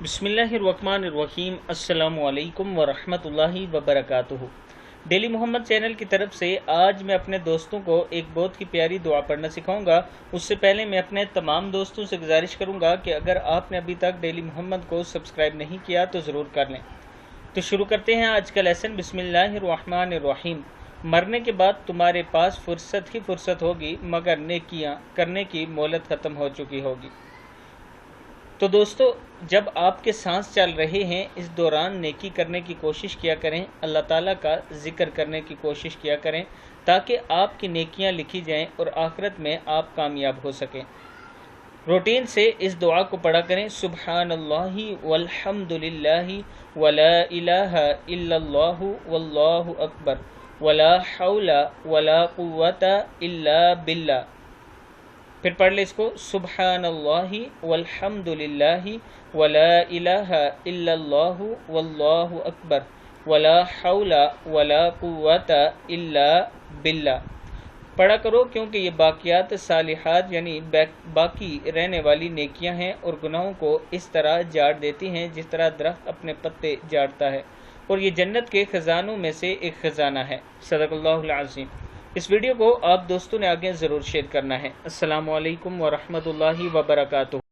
बिस्मिल्लाहिर्रहमानिर्रहीम। अस्सलामु अलैकुम वरहमतुल्लाहि वबरकातुहू। डेली मोहम्मद चैनल की तरफ से आज मैं अपने दोस्तों को एक बहुत ही प्यारी दुआ पढ़ना सिखाऊंगा। उससे पहले मैं अपने तमाम दोस्तों से गुजारिश करूंगा कि अगर आपने अभी तक डेली मोहम्मद को सब्सक्राइब नहीं किया तो ज़रूर कर लें। तो शुरू करते हैं आज का लेसन। बिस्मिल्लाहिर्रहमानिर्रहीम। मरने के बाद तुम्हारे पास फुर्सत ही फुर्सत होगी, मगर नेकियां करने की मोहलत ख़त्म हो चुकी होगी। तो दोस्तों, जब आपके सांस चल रहे हैं इस दौरान नेकी करने की कोशिश किया करें, अल्लाह ताला का जिक्र करने की कोशिश किया करें ताकि आपकी नेकियां लिखी जाएं और आखिरत में आप कामयाब हो सकें। रूटीन से इस दुआ को पढ़ा करें। सुब्हानल्लाहि वल्हम्दुलिल्लाहि वला इलाहा इल्लल्लाहु वल्लाहु अकबर वला हौला वला कुव्वता इल्ला बिल्लाह। फिर पढ़ ले इसको। सुब्हानल्लाहि वल्हम्दुलिल्लाहि वला इलाहा इल्लल्लाहु वल्लाहु अकबर वला हौला वला कुव्वता इल्ला बिल्लाह। पढ़ा करो, क्योंकि ये बाकियात सालिहात यानी बाकी रहने वाली नेकियां हैं और गुनाहों को इस तरह जाड़ देती हैं जिस तरह दरख्त अपने पत्ते जाड़ता है, और ये जन्नत के खजानों में से एक खजाना है। सदक़ल्लाहुल अज़ीम। इस वीडियो को आप दोस्तों ने आगे ज़रूर शेयर करना है। अस्सलामु अलैकुम वरहमतुल्लाहि वबरकातुहू।